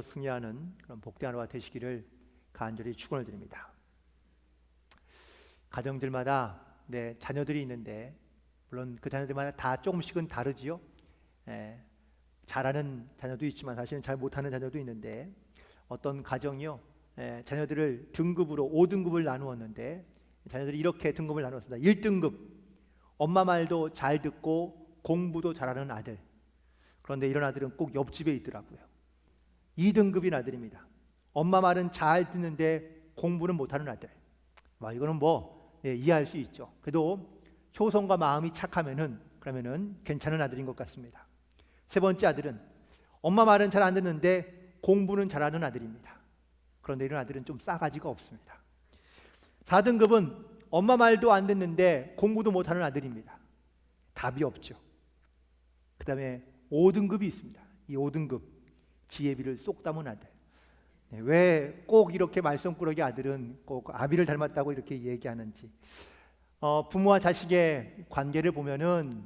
승리하는 그런 복된 하루가 되시기를 간절히 축원을 드립니다. 가정들마다 자녀들이 있는데 물론 그 자녀들마다 다 조금씩은 다르지요. 잘하는 자녀도 있지만 사실은 잘 못하는 자녀도 있는데 어떤 가정이요, 자녀들을 등급으로 5등급을 나누었는데 자녀들이 이렇게 등급을 나누었습니다. 1등급 엄마 말도 잘 듣고 공부도 잘하는 아들. 그런데 이런 아들은 꼭 옆집에 있더라고요. 2등급인 아들입니다. 엄마 말은 잘 듣는데 공부는 못하는 아들. 이거는 이해할 수 있죠. 그래도 효성과 마음이 착하면은 그러면은 괜찮은 아들인 것 같습니다. 세 번째 아들은 엄마 말은 잘 안 듣는데 공부는 잘하는 아들입니다. 그런데 이런 아들은 좀 싸가지가 없습니다. 4등급은 엄마 말도 안 듣는데 공부도 못하는 아들입니다. 답이 없죠. 그 다음에 5등급이 있습니다. 이 5등급 지혜비를 쏙 담은 아들. 왜 꼭 이렇게 말썽꾸러기 아들은 꼭 아비를 닮았다고 이렇게 얘기하는지. 부모와 자식의 관계를 보면은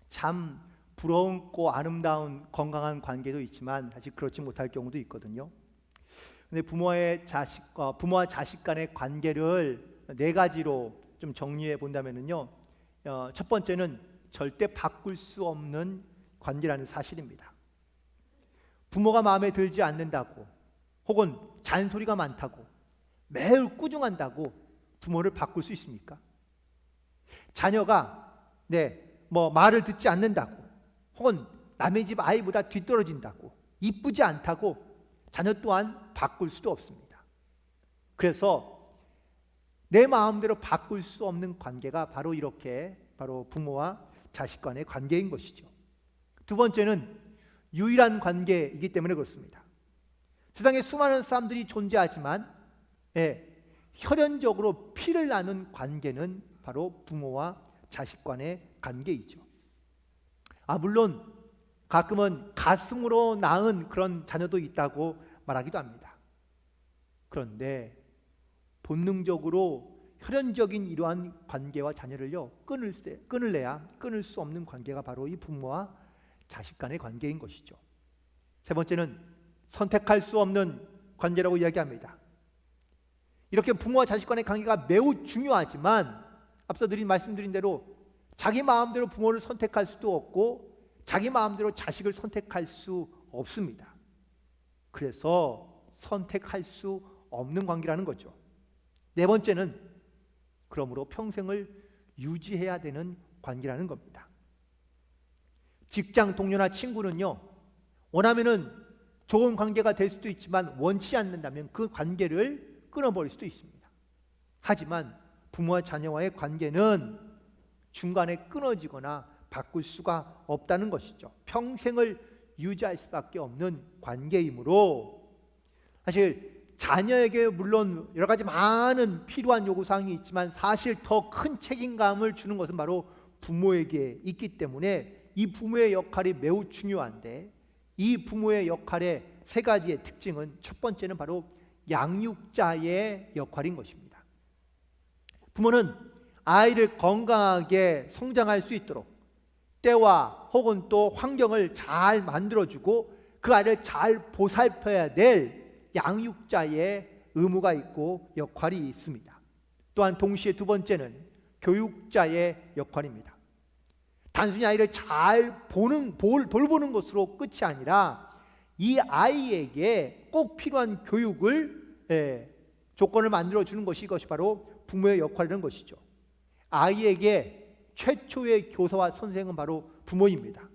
참 부러운고 아름다운 건강한 관계도 있지만 사실 그렇지 못할 경우도 있거든요. 근데 부모와 자식 간의 관계를 네 가지로 좀 정리해 본다면은요, 첫 번째는 절대 바꿀 수 없는 관계라는 사실입니다. 부모가 마음에 들지 않는다고 혹은 잔소리가 많다고 매일 꾸중한다고 부모를 바꿀 수 있습니까? 자녀가 말을 듣지 않는다고 혹은 남의 집 아이보다 뒤떨어진다고 이쁘지 않다고 자녀 또한 바꿀 수도 없습니다. 그래서 내 마음대로 바꿀 수 없는 관계가 바로 부모와 자식 간의 관계인 것이죠. 두 번째는 유일한 관계이기 때문에 그렇습니다. 세상에 수많은 사람들이 존재하지만 혈연적으로 피를 나눈 관계는 바로 부모와 자식 간의 관계이죠. 물론 가끔은 가슴으로 낳은 그런 자녀도 있다고 말하기도 합니다. 그런데 본능적으로 혈연적인 이러한 관계와 자녀를요 끊을래야 끊을 수 없는 관계가 바로 이 부모와 자식 간의 관계인 것이죠. 세 번째는 선택할 수 없는 관계라고 이야기합니다. 이렇게 부모와 자식 간의 관계가 매우 중요하지만 앞서 말씀드린 대로 자기 마음대로 부모를 선택할 수도 없고 자기 마음대로 자식을 선택할 수 없습니다. 그래서 선택할 수 없는 관계라는 거죠. 네 번째는 그러므로 평생을 유지해야 되는 관계라는 겁니다. 직장 동료나 친구는요, 원하면은 좋은 관계가 될 수도 있지만 원치 않는다면 그 관계를 끊어버릴 수도 있습니다. 하지만 부모와 자녀와의 관계는 중간에 끊어지거나 바꿀 수가 없다는 것이죠. 평생을 유지할 수밖에 없는 관계이므로 사실 자녀에게 물론 여러 가지 많은 필요한 요구사항이 있지만 사실 더 큰 책임감을 주는 것은 바로 부모에게 있기 때문에 이 부모의 역할이 매우 중요한데 이 부모의 역할의 세 가지의 특징은 첫 번째는 바로 양육자의 역할인 것입니다. 부모는 아이를 건강하게 성장할 수 있도록 때와 혹은 또 환경을 잘 만들어주고 그 아이를 잘 보살펴야 될 양육자의 의무가 있고 역할이 있습니다. 또한 동시에 두 번째는 교육자의 역할입니다. 단순히 아이를 잘 돌보는 것으로 끝이 아니라 이 아이에게 꼭 필요한 교육을 조건을 만들어주는 이것이 바로 부모의 역할이라는 것이죠. 아이에게 최초의 교사와 선생은 바로 부모입니다.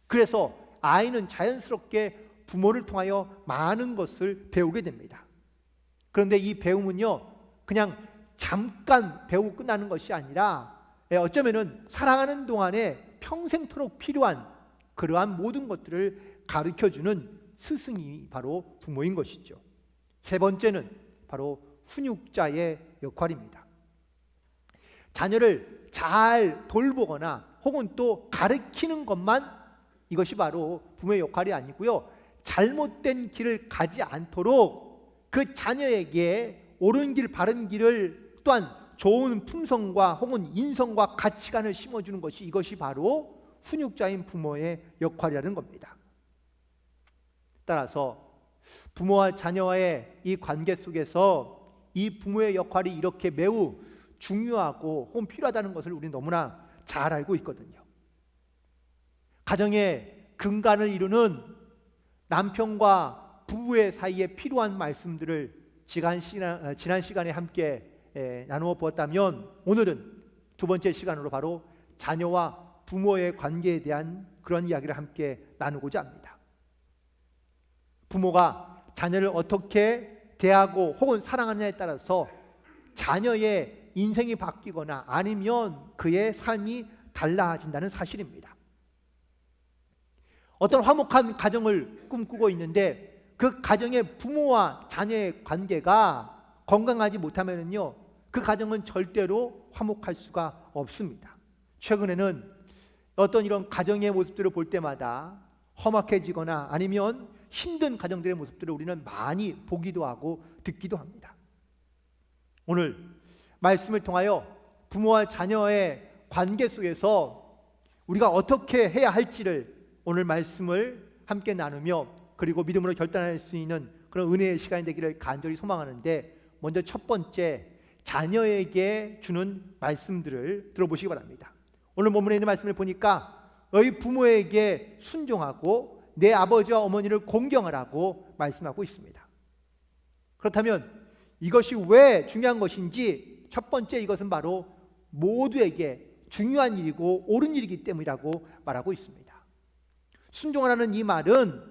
그래서 아이는 자연스럽게 부모를 통하여 많은 것을 배우게 됩니다. 그런데 이 배움은요 그냥 잠깐 배우고 끝나는 것이 아니라 어쩌면은 살아가는 동안에 평생토록 필요한 그러한 모든 것들을 가르쳐주는 스승이 바로 부모인 것이죠. 세 번째는 바로 훈육자의 역할입니다. 자녀를 잘 돌보거나 혹은 또 가르치는 것만 이것이 바로 부모의 역할이 아니고요, 잘못된 길을 가지 않도록 그 자녀에게 옳은 길 바른 길을 또한 좋은 품성과 혹은 인성과 가치관을 심어주는 이것이 바로 훈육자인 부모의 역할이라는 겁니다. 따라서 부모와 자녀와의 이 관계 속에서 이 부모의 역할이 이렇게 매우 중요하고 혹은 필요하다는 것을 우리는 너무나 잘 알고 있거든요. 가정의 근간을 이루는 남편과 부부의 사이에 필요한 말씀들을 지난 시간에 함께 나누어 보았다면, 오늘은 두 번째 시간으로 바로 자녀와 부모의 관계에 대한 그런 이야기를 함께 나누고자 합니다. 부모가 자녀를 어떻게 대하고 혹은 사랑하느냐에 따라서 자녀의 인생이 바뀌거나 아니면 그의 삶이 달라진다는 사실입니다. 어떤 화목한 가정을 꿈꾸고 있는데 그 가정의 부모와 자녀의 관계가 건강하지 못하면요, 그 가정은 절대로 화목할 수가 없습니다. 최근에는 어떤 이런 가정의 모습들을 볼 때마다 험악해지거나 아니면 힘든 가정들의 모습들을 우리는 많이 보기도 하고 듣기도 합니다. 오늘 말씀을 통하여 부모와 자녀의 관계 속에서 우리가 어떻게 해야 할지를 오늘 말씀을 함께 나누며, 그리고 믿음으로 결단할 수 있는 그런 은혜의 시간이 되기를 간절히 소망하는데, 먼저 첫 번째, 자녀에게 주는 말씀들을 들어보시기 바랍니다. 오늘 본문에 있는 말씀을 보니까 너희 부모에게 순종하고 내 아버지와 어머니를 공경하라고 말씀하고 있습니다. 그렇다면 이것이 왜 중요한 것인지, 첫 번째, 이것은 바로 모두에게 중요한 일이고 옳은 일이기 때문이라고 말하고 있습니다. 순종하라는 이 말은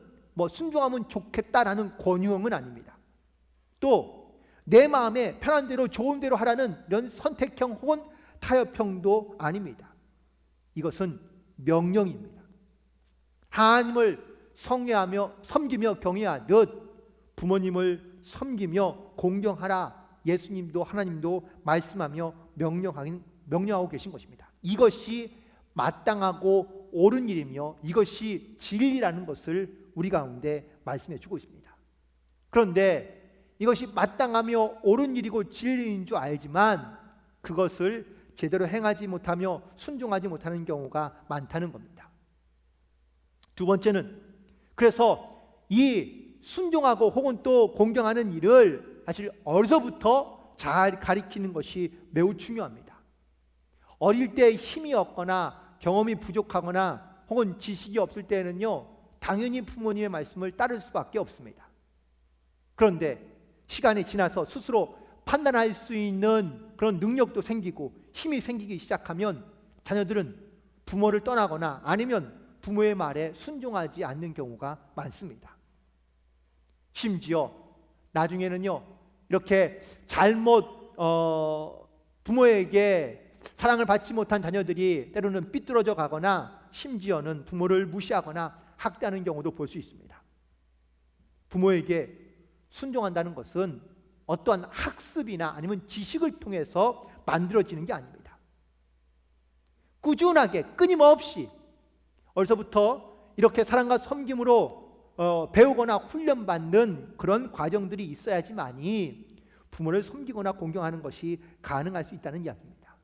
순종하면 좋겠다라는 권유형은 아닙니다. 또 내 마음에 편한 대로 좋은 대로 하라는 이런 선택형 혹은 타협형도 아닙니다. 이것은 명령입니다. 하나님을 성례하며 섬기며 경외하듯 부모님을 섬기며 공경하라, 예수님도 하나님도 말씀하며 명령하고 계신 것입니다. 이것이 마땅하고 옳은 일이며 이것이 진리라는 것을 우리 가운데 말씀해 주고 있습니다. 그런데 이것이 마땅하며 옳은 일이고 진리인 줄 알지만 그것을 제대로 행하지 못하며 순종하지 못하는 경우가 많다는 겁니다. 두 번째는, 그래서 이 순종하고 혹은 또 공경하는 일을 사실 어려서부터 잘 가리키는 것이 매우 중요합니다. 어릴 때 힘이 없거나 경험이 부족하거나 혹은 지식이 없을 때는요, 당연히 부모님의 말씀을 따를 수밖에 없습니다. 그런데 시간이 지나서 스스로 판단할 수 있는 그런 능력도 생기고 힘이 생기기 시작하면 자녀들은 부모를 떠나거나 아니면 부모의 말에 순종하지 않는 경우가 많습니다. 심지어 나중에는요, 이렇게 잘못 부모에게 사랑을 받지 못한 자녀들이 때로는 삐뚤어져 가거나 심지어는 부모를 무시하거나 학대하는 경우도 볼 수 있습니다. 부모에게 순종한다는 것은 어떠한 학습이나 아니면 지식을 통해서 만들어지는 게 아닙니다. 꾸준하게 끊임없이 어려서부터 이렇게 사랑과 섬김으로 배우거나 훈련받는 그런 과정들이 있어야지만이 부모를 섬기거나 공경하는 것이 가능할 수 있다는 이야기입니다.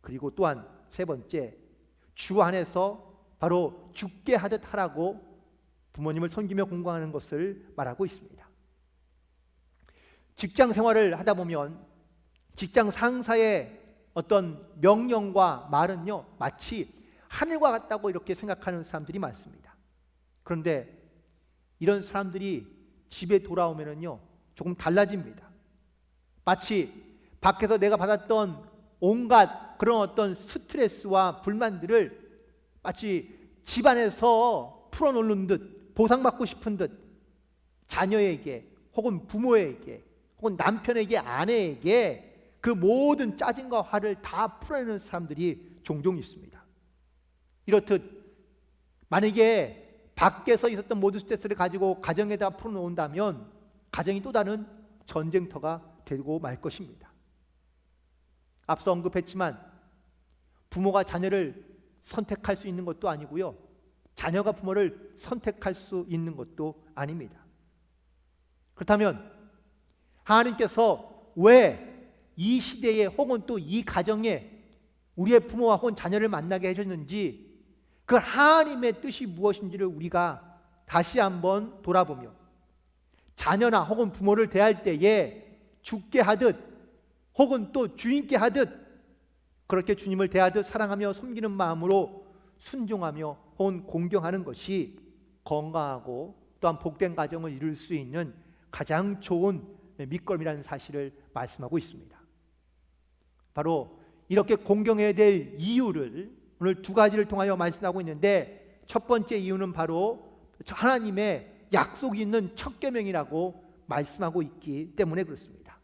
그리고 또한 세 번째, 주 안에서 바로 죽게 하듯 하라고 부모님을 섬기며 공경하는 것을 말하고 있습니다. 직장 생활을 하다 보면 직장 상사의 어떤 명령과 말은요, 마치 하늘과 같다고 이렇게 생각하는 사람들이 많습니다. 그런데 이런 사람들이 집에 돌아오면은요, 조금 달라집니다. 마치 밖에서 내가 받았던 온갖 그런 어떤 스트레스와 불만들을 마치 집안에서 풀어놓는 듯, 보상받고 싶은 듯 자녀에게 혹은 부모에게 혹은 남편에게 아내에게 그 모든 짜증과 화를 다 풀어내는 사람들이 종종 있습니다. 이렇듯 만약에 밖에서 있었던 모든 스트레스를 가지고 가정에다 풀어놓는다면 가정이 또 다른 전쟁터가 되고 말 것입니다. 앞서 언급했지만 부모가 자녀를 선택할 수 있는 것도 아니고요, 자녀가 부모를 선택할 수 있는 것도 아닙니다. 그렇다면 하나님께서 왜 이 시대에 혹은 또 이 가정에 우리의 부모와 혹은 자녀를 만나게 해줬는지, 그 하나님의 뜻이 무엇인지를 우리가 다시 한번 돌아보며 자녀나 혹은 부모를 대할 때에 주께 하듯 혹은 또 주인께 하듯 그렇게 주님을 대하듯 사랑하며 섬기는 마음으로 순종하며 혹은 공경하는 것이 건강하고 또한 복된 가정을 이룰 수 있는 가장 좋은 밑거름이라는 사실을 말씀하고 있습니다. 바로 이렇게 공경해야 될 이유를 오늘 두 가지를 통하여 말씀하고 있는데, 첫 번째 이유는 바로 하나님의 약속이 있는 첫 계명이라고 말씀하고 있기 때문에 그렇습니다.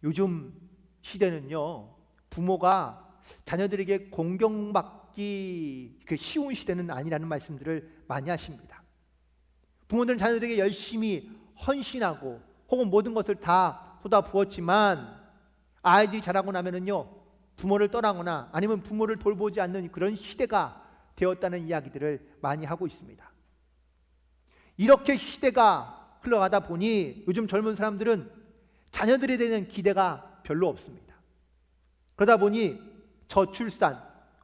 요즘 시대는요, 부모가 자녀들에게 공경받기 쉬운 시대는 아니라는 말씀들을 많이 하십니다. 부모들은 자녀들에게 열심히 헌신하고 혹은 모든 것을 다 쏟아부었지만 아이들이 자라고 나면은요, 부모를 떠나거나 아니면 부모를 돌보지 않는 그런 시대가 되었다는 이야기들을 많이 하고 있습니다. 이렇게 시대가 흘러가다 보니 요즘 젊은 사람들은 자녀들에 대한 기대가 별로 없습니다. 그러다 보니 저출산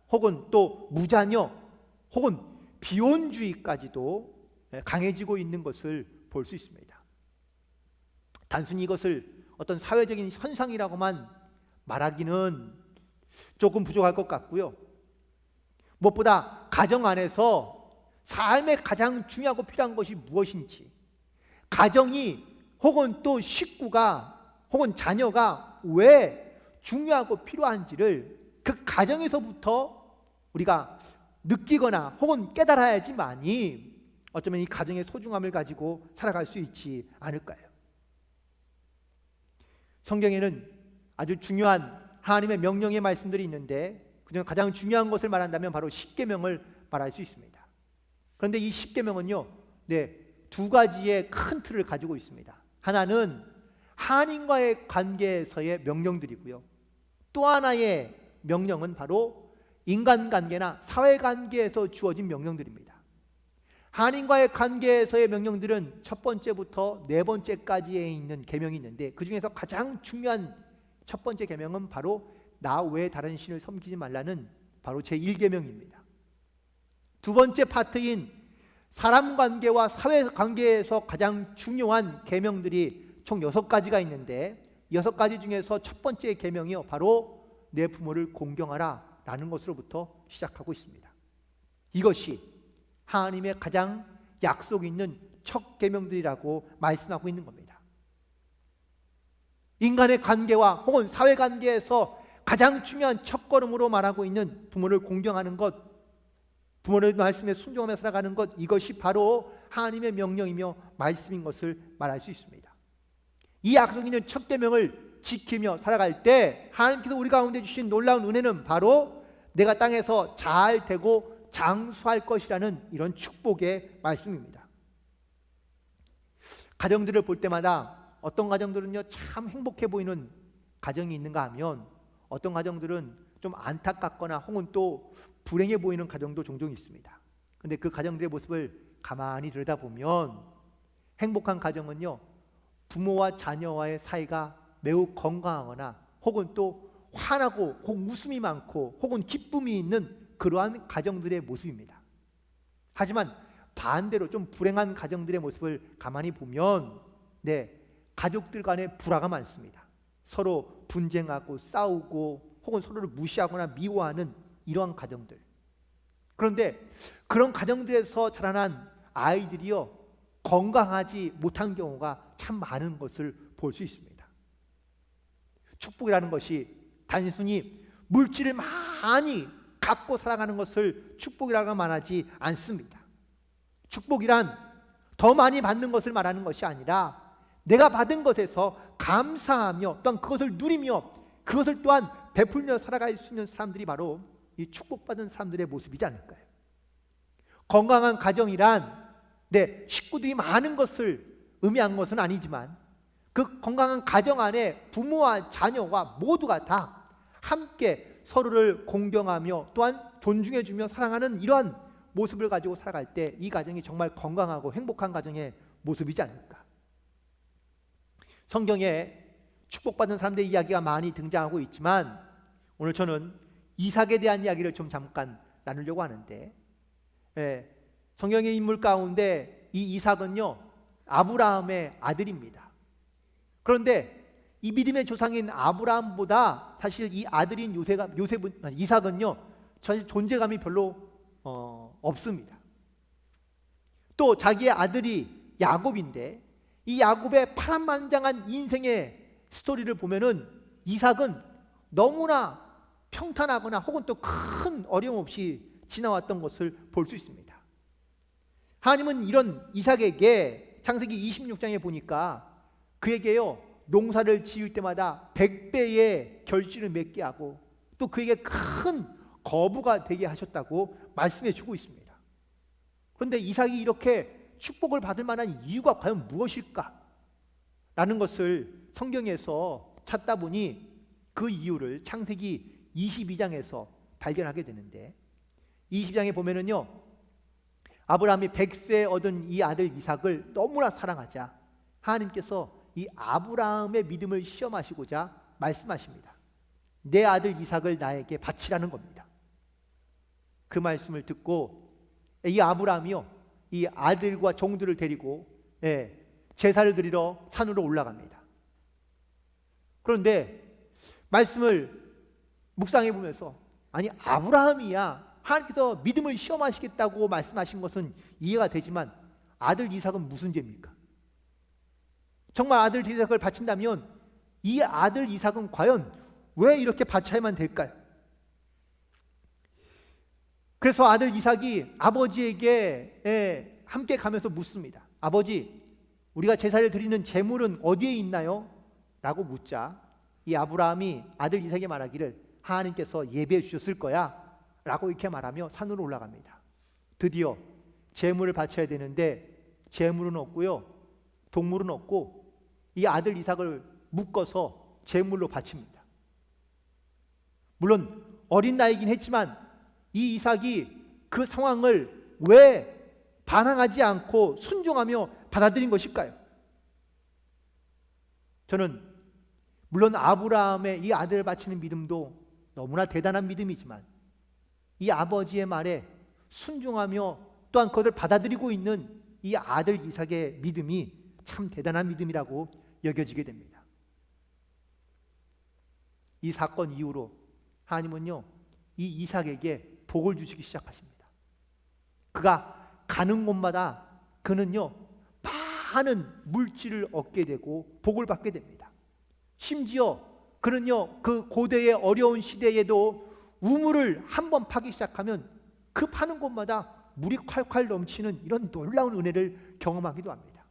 혹은 또 무자녀 혹은 비혼주의까지도 강해지고 있는 것을 볼 수 있습니다. 단순히 이것을 어떤 사회적인 현상이라고만 말하기는 조금 부족할 것 같고요. 무엇보다 가정 안에서 삶에 가장 중요하고 필요한 것이 무엇인지, 가정이 혹은 또 식구가 혹은 자녀가 왜 중요하고 필요한지를 그 가정에서부터 우리가 느끼거나 혹은 깨달아야지만이 어쩌면 이 가정의 소중함을 가지고 살아갈 수 있지 않을까요? 성경에는 아주 중요한 하나님의 명령의 말씀들이 있는데 그중 가장 중요한 것을 말한다면 바로 십계명을 말할 수 있습니다. 그런데 이 십계명은요, 두 가지의 큰 틀을 가지고 있습니다. 하나는 하나님과의 관계에서의 명령들이고요, 또 하나의 명령은 바로 인간관계나 사회관계에서 주어진 명령들입니다. 하나님과의 관계에서의 명령들은 첫 번째부터 네 번째까지에 있는 계명이 있는데, 그 중에서 가장 중요한 첫 번째 계명은 바로 나 외에 다른 신을 섬기지 말라는 바로 제1계명입니다. 두 번째 파트인 사람 관계와 사회 관계에서 가장 중요한 계명들이 총 6가지가 있는데, 6가지 중에서 첫 번째 계명이요, 바로 내 부모를 공경하라 라는 것으로부터 시작하고 있습니다. 이것이 하나님의 가장 약속 있는 첫 계명들이라고 말씀하고 있는 겁니다. 인간의 관계와 혹은 사회 관계에서 가장 중요한 첫걸음으로 말하고 있는 부모를 공경하는 것, 부모의 말씀에 순종하며 살아가는 것, 이것이 바로 하나님의 명령이며 말씀인 것을 말할 수 있습니다. 이 약속 있는 첫 계명을 지키며 살아갈 때 하나님께서 우리 가운데 주신 놀라운 은혜는 바로 내가 땅에서 잘 되고 장수할 것이라는 이런 축복의 말씀입니다. 가정들을 볼 때마다 어떤 가정들은요, 참 행복해 보이는 가정이 있는가 하면 어떤 가정들은 좀 안타깝거나 혹은 또 불행해 보이는 가정도 종종 있습니다. 그런데 그 가정들의 모습을 가만히 들여다보면 행복한 가정은요, 부모와 자녀와의 사이가 매우 건강하거나 혹은 또 환하고 혹은 웃음이 많고 혹은 기쁨이 있는 그러한 가정들의 모습입니다. 하지만 반대로 좀 불행한 가정들의 모습을 가만히 보면 가족들 간에 불화가 많습니다. 서로 분쟁하고 싸우고 혹은 서로를 무시하거나 미워하는 이러한 가정들. 그런데 그런 가정들에서 자라난 아이들이요, 건강하지 못한 경우가 참 많은 것을 볼 수 있습니다. 축복이라는 것이 단순히 물질을 많이 갖고 살아가는 것을 축복이라고 말하지 않습니다. 축복이란 더 많이 받는 것을 말하는 것이 아니라 내가 받은 것에서 감사하며 또한 그것을 누리며 그것을 또한 베풀며 살아갈 수 있는 사람들이 바로 이 축복받은 사람들의 모습이지 않을까요? 건강한 가정이란 식구들이 많은 것을 의미한 것은 아니지만 그 건강한 가정 안에 부모와 자녀가 모두가 다 함께 서로를 공경하며 또한 존중해주며 사랑하는 이러한 모습을 가지고 살아갈 때 이 가정이 정말 건강하고 행복한 가정의 모습이지 않을까. 성경에 축복받은 사람들의 이야기가 많이 등장하고 있지만 오늘 저는 이삭에 대한 이야기를 좀 잠깐 나누려고 하는데, 성경의 인물 가운데 이 이삭은요, 아브라함의 아들입니다. 그런데 이 믿음의 조상인 아브라함보다 사실 이 아들인 이삭은요, 사실 존재감이 별로 없습니다. 또 자기의 아들이 야곱인데 이 야곱의 파란만장한 인생의 스토리를 보면은 이삭은 너무나 평탄하거나 혹은 또 큰 어려움 없이 지나왔던 것을 볼 수 있습니다. 하나님은 이런 이삭에게 창세기 26장에 보니까 그에게요, 농사를 지을 때마다 100배의 결실을 맺게 하고 또 그에게 큰 거부가 되게 하셨다고 말씀해 주고 있습니다. 그런데 이삭이 이렇게 축복을 받을 만한 이유가 과연 무엇일까? 라는 것을 성경에서 찾다 보니 그 이유를 창세기 22장에서 발견하게 되는데, 22장에 보면은요, 아브라함이 100세에 얻은 이 아들 이삭을 너무나 사랑하자 하나님께서 이 아브라함의 믿음을 시험하시고자 말씀하십니다. 내 아들 이삭을 나에게 바치라는 겁니다. 그 말씀을 듣고 이 아브라함이요, 이 아들과 종들을 데리고 제사를 드리러 산으로 올라갑니다. 그런데 말씀을 묵상해 보면서, 아니 아브라함이야 하나님께서 믿음을 시험하시겠다고 말씀하신 것은 이해가 되지만 아들 이삭은 무슨 죄입니까? 정말 아들 이삭을 바친다면 이 아들 이삭은 과연 왜 이렇게 바쳐야만 될까요? 그래서 아들 이삭이 아버지에게 함께 가면서 묻습니다. 아버지, 우리가 제사를 드리는 제물은 어디에 있나요? 라고 묻자 이 아브라함이 아들 이삭에게 말하기를 하나님께서 예배해 주셨을 거야 라고 이렇게 말하며 산으로 올라갑니다. 드디어 제물을 바쳐야 되는데 제물은 없고요, 동물은 없고 이 아들 이삭을 묶어서 제물로 바칩니다. 물론 어린 나이긴 했지만 이 이삭이 그 상황을 왜 반항하지 않고 순종하며 받아들인 것일까요? 저는 물론 아브라함의 이 아들을 바치는 믿음도 너무나 대단한 믿음이지만 이 아버지의 말에 순종하며 또한 그것을 받아들이고 있는 이 아들 이삭의 믿음이 참 대단한 믿음이라고 여겨지게 됩니다. 이 사건 이후로 하나님은요, 이 이삭에게 복을 주시기 시작하십니다. 그가 가는 곳마다 그는요, 많은 물질을 얻게 되고 복을 받게 됩니다. 심지어 그는요, 그 고대의 어려운 시대에도 우물을 한번 파기 시작하면 그 파는 곳마다 물이 콸콸 넘치는 이런 놀라운 은혜를 경험하기도 합니다.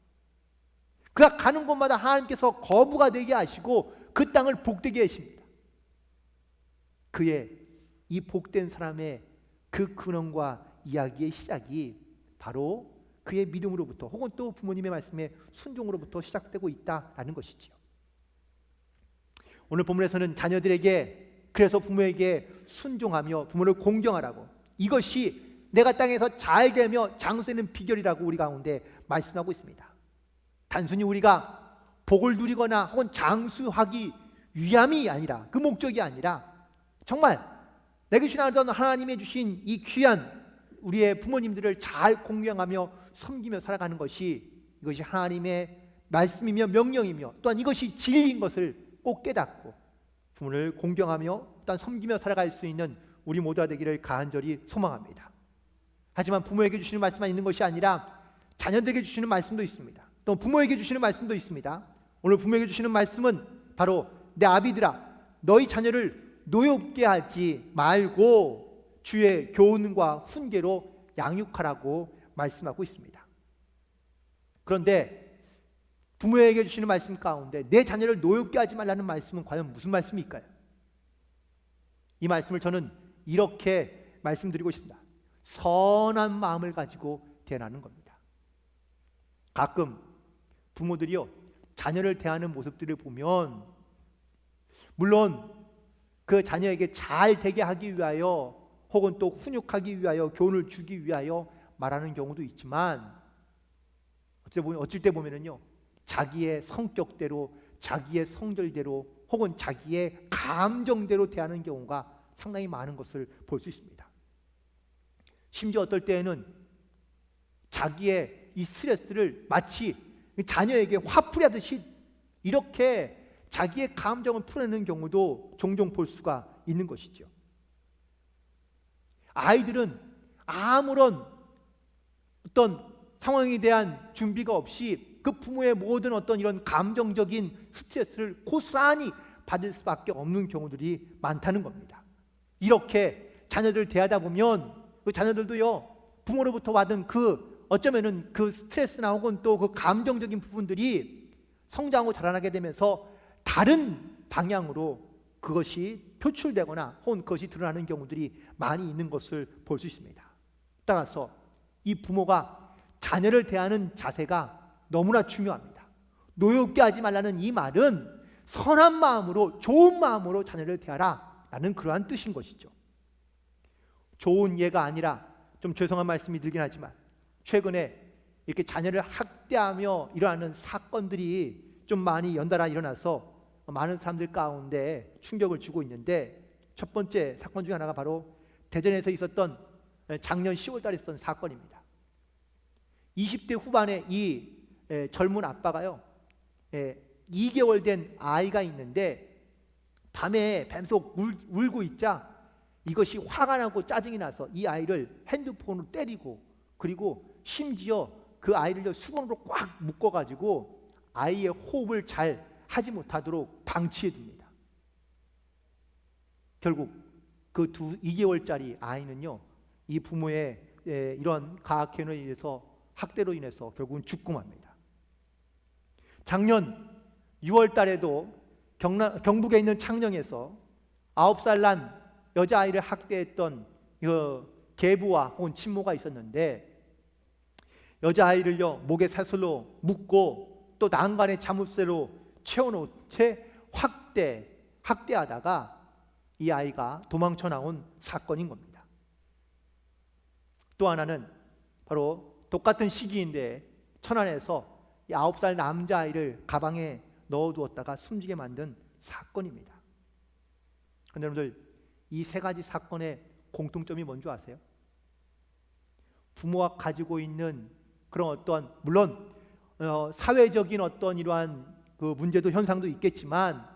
그가 가는 곳마다 하나님께서 거부가 되게 하시고 그 땅을 복되게 하십니다. 그의 이 복된 사람의 그 근원과 이야기의 시작이 바로 그의 믿음으로부터 혹은 또 부모님의 말씀에 순종으로부터 시작되고 있다라는 것이지요. 오늘 본문에서는 자녀들에게 그래서 부모에게 순종하며 부모를 공경하라고, 이것이 내가 땅에서 잘 되며 장수되는 비결이라고 우리 가운데 말씀하고 있습니다. 단순히 우리가 복을 누리거나 혹은 장수하기 위함이 아니라, 그 목적이 아니라 정말 내게 주신 하나님이 주신 이 귀한 우리의 부모님들을 잘 공경하며 섬기며 살아가는 것이, 이것이 하나님의 말씀이며 명령이며 또한 이것이 진리인 것을 꼭 깨닫고 부모를 공경하며 또한 섬기며 살아갈 수 있는 우리 모두가 되기를 간절히 소망합니다. 하지만 부모에게 주시는 말씀만 있는 것이 아니라 자녀들에게 주시는 말씀도 있습니다. 또 부모에게 주시는 말씀도 있습니다. 오늘 부모에게 주시는 말씀은 바로 내 아비들아, 너희 자녀를 노엽게 하지 말고 주의 교훈과 훈계로 양육하라고 말씀하고 있습니다. 그런데 부모에게 주시는 말씀 가운데 내 자녀를 노엽게 하지 말라는 말씀은 과연 무슨 말씀일까요? 이 말씀을 저는 이렇게 말씀드리고 싶습니다. 선한 마음을 가지고 대하는 겁니다. 가끔 부모들이요, 자녀를 대하는 모습들을 보면 물론 그 자녀에게 잘 되게 하기 위하여 혹은 또 훈육하기 위하여 교훈을 주기 위하여 말하는 경우도 있지만 어쩔 때 보면은요, 자기의 성격대로 자기의 성질대로 혹은 자기의 감정대로 대하는 경우가 상당히 많은 것을 볼 수 있습니다. 심지어 어떨 때에는 자기의 이 스트레스를 마치 자녀에게 화풀이하듯이 이렇게 자기의 감정을 풀어내는 경우도 종종 볼 수가 있는 것이죠. 아이들은 아무런 어떤 상황에 대한 준비가 없이 그 부모의 모든 어떤 이런 감정적인 스트레스를 고스란히 받을 수밖에 없는 경우들이 많다는 겁니다. 이렇게 자녀들 대하다 보면 그 자녀들도요, 부모로부터 받은 어쩌면은 그 스트레스나 혹은 또 그 감정적인 부분들이 성장하고 자라나게 되면서 다른 방향으로 그것이 표출되거나 혹은 그것이 드러나는 경우들이 많이 있는 것을 볼 수 있습니다. 따라서 이 부모가 자녀를 대하는 자세가 너무나 중요합니다. 노엽게 하지 말라는 이 말은 선한 마음으로, 좋은 마음으로 자녀를 대하라 라는 그러한 뜻인 것이죠. 좋은 예가 아니라 좀 죄송한 말씀이 들긴 하지만 최근에 이렇게 자녀를 학대하며 일어나는 사건들이 좀 많이 연달아 일어나서 많은 사람들 가운데 충격을 주고 있는데, 첫 번째 사건 중 하나가 바로 대전에서 있었던 작년 10월 달에 있었던 사건입니다. 20대 후반의 이 젊은 아빠가요, 2개월 된 아이가 있는데 밤에 계속 울고 있자 이것이 화가 나고 짜증이 나서 이 아이를 핸드폰으로 때리고, 그리고 심지어 그 아이를 수건으로 꽉 묶어가지고 아이의 호흡을 잘 하지 못하도록 방치해 둡니다. 결국 그 2개월짜리 아이는요, 이 부모의 이런 가학행위로 인해서, 학대로 인해서 결국은 죽고 맙니다. 작년 6월 달에도 경북에 있는 창녕에서 9살 난 여자아이를 학대했던 계부와 혹은 친모가 있었는데, 여자아이를요 목에 사슬로 묶고 또 난간에 자물쇠로 채워놓은 채 학대하다가 이 아이가 도망쳐 나온 사건인 겁니다. 또 하나는 바로 똑같은 시기인데 천안에서 이 9살 남자아이를 가방에 넣어두었다가 숨지게 만든 사건입니다. 그런데 여러분들, 이 세 가지 사건의 공통점이 뭔지 아세요? 부모가 가지고 있는 그런 어떤, 물론 사회적인 어떤 이러한 그 문제도 현상도 있겠지만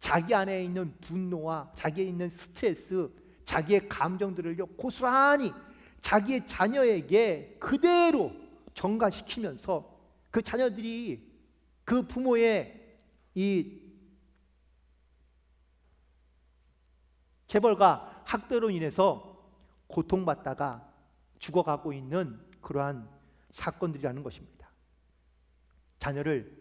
자기 안에 있는 분노와 자기에 있는 스트레스, 자기의 감정들을요 고스란히 자기의 자녀에게 그대로 전가시키면서 그 자녀들이 그 부모의 이 재벌과 학대로 인해서 고통받다가 죽어가고 있는 그러한 사건들이라는 것입니다. 자녀를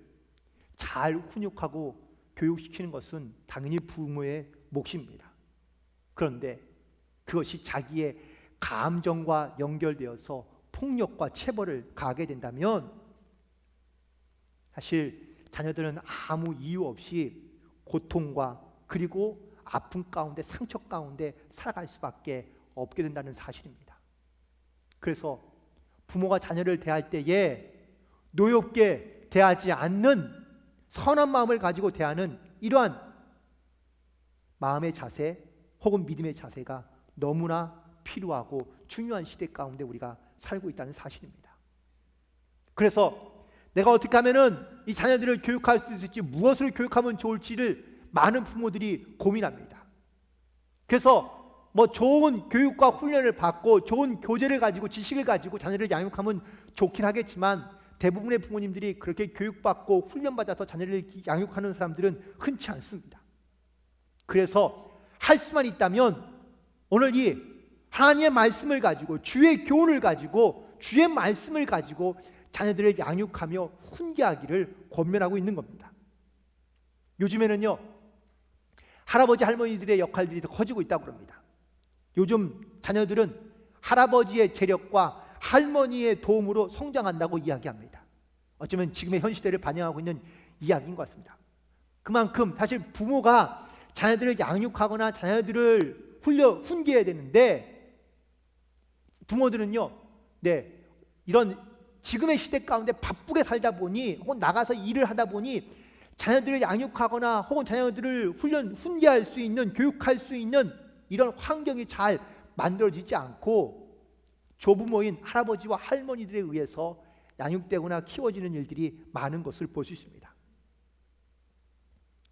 잘 훈육하고 교육시키는 것은 당연히 부모의 몫입니다. 그런데 그것이 자기의 감정과 연결되어서 폭력과 체벌을 가하게 된다면 사실 자녀들은 아무 이유 없이 고통과 그리고 아픔 가운데, 상처 가운데 살아갈 수밖에 없게 된다는 사실입니다. 그래서 부모가 자녀를 대할 때에 노엽게 대하지 않는 선한 마음을 가지고 대하는 이러한 마음의 자세 혹은 믿음의 자세가 너무나 필요하고 중요한 시대 가운데 우리가 살고 있다는 사실입니다. 그래서 내가 어떻게 하면은 이 자녀들을 교육할 수 있을지, 무엇을 교육하면 좋을지를 많은 부모들이 고민합니다. 그래서 좋은 교육과 훈련을 받고 좋은 교재를 가지고 지식을 가지고 자녀를 양육하면 좋긴 하겠지만 대부분의 부모님들이 그렇게 교육받고 훈련받아서 자녀를 양육하는 사람들은 흔치 않습니다. 그래서 할 수만 있다면 오늘 이 하나님의 말씀을 가지고, 주의 교훈을 가지고, 주의 말씀을 가지고 자녀들을 양육하며 훈계하기를 권면하고 있는 겁니다. 요즘에는요 할아버지 할머니들의 역할들이 더 커지고 있다고 합니다. 요즘 자녀들은 할아버지의 재력과 할머니의 도움으로 성장한다고 이야기합니다. 어쩌면 지금의 현 시대를 반영하고 있는 이야기인 것 같습니다. 그만큼 사실 부모가 자녀들을 양육하거나 자녀들을 훈계해야 되는데, 부모들은요 이런 지금의 시대 가운데 바쁘게 살다 보니 혹은 나가서 일을 하다 보니 자녀들을 양육하거나 혹은 자녀들을 훈계할 수 있는, 교육할 수 있는 이런 환경이 잘 만들어지지 않고 조부모인 할아버지와 할머니들에 의해서 양육되거나 키워지는 일들이 많은 것을 볼 수 있습니다.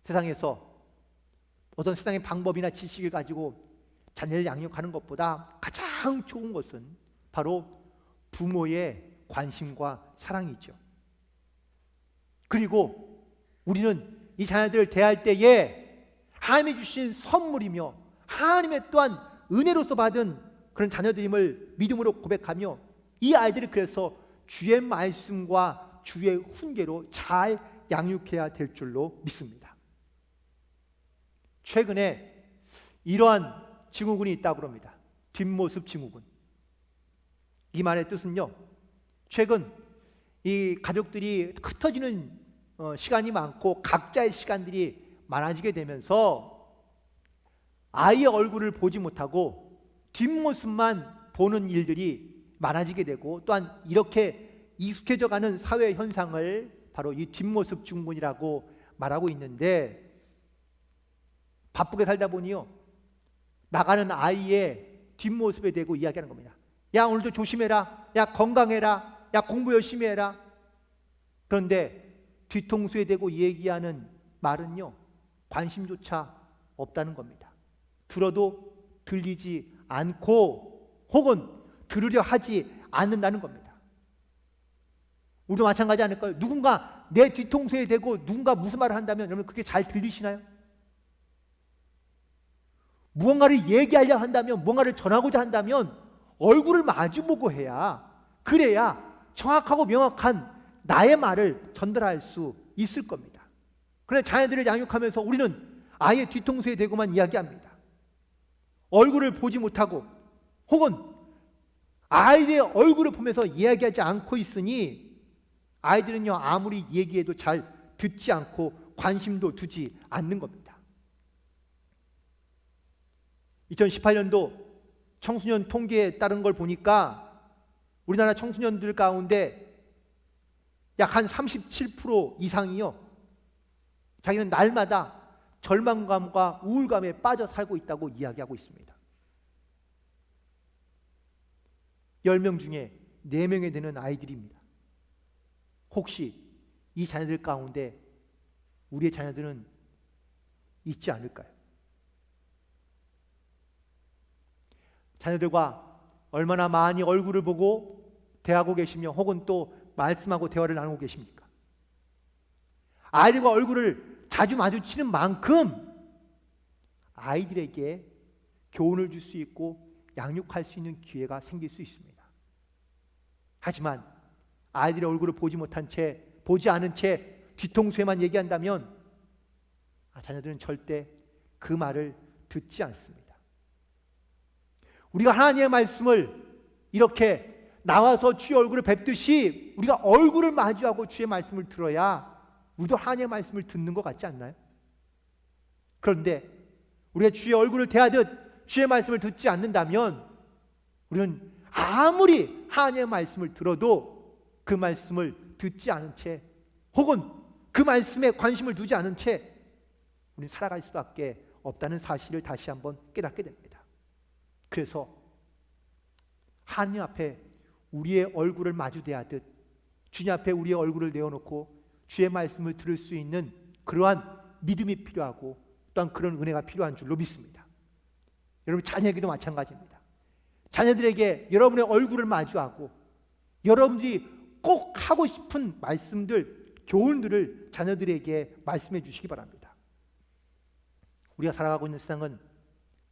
세상에서 어떤 세상의 방법이나 지식을 가지고 자녀를 양육하는 것보다 가장 좋은 것은 바로 부모의 관심과 사랑이죠. 그리고 우리는 이 자녀들을 대할 때에 하나님이 주신 선물이며 하나님의 또한 은혜로서 받은 그런 자녀들임을 믿음으로 고백하며 이 아이들을 그래서 주의 말씀과 주의 훈계로 잘 양육해야 될 줄로 믿습니다. 최근에 이러한 증후군이 있다고 합니다. 뒷모습 증후군. 이 말의 뜻은요, 최근 이 가족들이 흩어지는 시간이 많고 각자의 시간들이 많아지게 되면서 아이의 얼굴을 보지 못하고 뒷모습만 보는 일들이 많아지게 되고, 또한 이렇게 익숙해져 가는 사회 현상을 바로 이 뒷모습 증후군이라고 말하고 있는데, 바쁘게 살다 보니요, 나가는 아이의 뒷모습에 대고 이야기하는 겁니다. 야, 오늘도 조심해라. 야, 건강해라. 야, 공부 열심히 해라. 그런데 뒤통수에 대고 얘기하는 말은요, 관심조차 없다는 겁니다. 들어도 들리지 않고 혹은 들으려 하지 않는다는 겁니다. 우리도 마찬가지 아닐까요? 누군가 내 뒤통수에 대고 누군가 무슨 말을 한다면 여러분 그게 잘 들리시나요? 무언가를 얘기하려 한다면, 무언가를 전하고자 한다면 얼굴을 마주보고 해야, 그래야 정확하고 명확한 나의 말을 전달할 수 있을 겁니다. 그런데 자녀들을 양육하면서 우리는 아이의 뒤통수에 대고만 이야기합니다. 얼굴을 보지 못하고 혹은 아이의 얼굴을 보면서 이야기하지 않고 있으니 아이들은요, 아무리 얘기해도 잘 듣지 않고 관심도 두지 않는 겁니다. 2018년도 청소년 통계에 따른 걸 보니까 우리나라 청소년들 가운데 약 한 37% 이상이요, 자기는 날마다 절망감과 우울감에 빠져 살고 있다고 이야기하고 있습니다. 10명 중에 4명에 되는 아이들입니다. 혹시 이 자녀들 가운데 우리의 자녀들은 있지 않을까요? 자녀들과 얼마나 많이 얼굴을 보고 대하고 계시며 혹은 또 말씀하고 대화를 나누고 계십니까? 아이들과 얼굴을 자주 마주치는 만큼 아이들에게 교훈을 줄 수 있고 양육할 수 있는 기회가 생길 수 있습니다. 하지만 아이들의 얼굴을 보지 못한 채, 보지 않은 채 뒤통수에만 얘기한다면 자녀들은 절대 그 말을 듣지 않습니다. 우리가 하나님의 말씀을 이렇게 나와서 주의 얼굴을 뵙듯이 우리가 얼굴을 마주하고 주의 말씀을 들어야 우리도 하나님의 말씀을 듣는 것 같지 않나요? 그런데 우리가 주의 얼굴을 대하듯 주의 말씀을 듣지 않는다면 우리는 아무리 하나님의 말씀을 들어도 그 말씀을 듣지 않은 채 혹은 그 말씀에 관심을 두지 않은 채 우리는 살아갈 수밖에 없다는 사실을 다시 한번 깨닫게 됩니다. 그래서 하나님 앞에 우리의 얼굴을 마주 대하듯 주님 앞에 우리의 얼굴을 내어놓고 주의 말씀을 들을 수 있는 그러한 믿음이 필요하고 또한 그런 은혜가 필요한 줄로 믿습니다. 여러분 자녀에게도 마찬가지입니다. 자녀들에게 여러분의 얼굴을 마주하고 여러분들이 꼭 하고 싶은 말씀들, 교훈들을 자녀들에게 말씀해 주시기 바랍니다. 우리가 살아가고 있는 세상은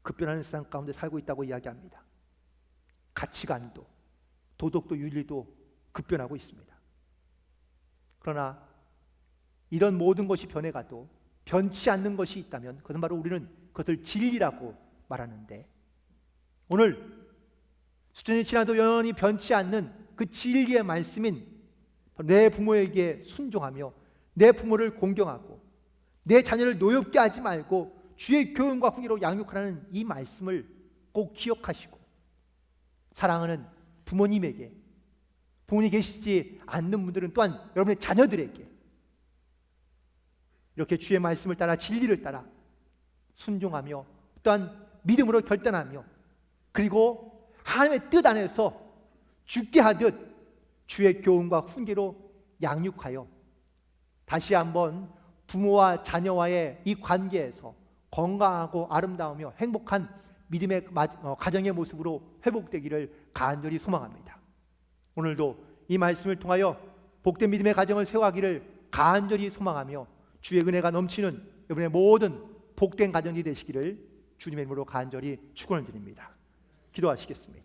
급변하는 세상 가운데 살고 있다고 이야기합니다. 가치관도 도덕도 윤리도 급변하고 있습니다. 그러나 이런 모든 것이 변해가도 변치 않는 것이 있다면 그것은 바로 우리는 그것을 진리라고 말하는데, 오늘 수천이 지나도 영원히 변치 않는 그 진리의 말씀인 내 부모에게 순종하며 내 부모를 공경하고 내 자녀를 노엽게 하지 말고 주의 교훈과 훈계로 양육하라는 이 말씀을 꼭 기억하시고 사랑하는 부모님에게, 부모님 계시지 않는 분들은 또한 여러분의 자녀들에게 이렇게 주의 말씀을 따라 진리를 따라 순종하며 또한 믿음으로 결단하며 그리고 하나님의 뜻 안에서 죽게 하듯 주의 교훈과 훈계로 양육하여 다시 한번 부모와 자녀와의 이 관계에서 건강하고 아름다우며 행복한 믿음의 가정의 모습으로 회복되기를 간절히 소망합니다. 오늘도 이 말씀을 통하여 복된 믿음의 가정을 세워가기를 간절히 소망하며 주의 은혜가 넘치는 여러분의 모든 복된 가정이 되시기를 주님의 이름으로 간절히 축원을 드립니다. 기도하시겠습니다.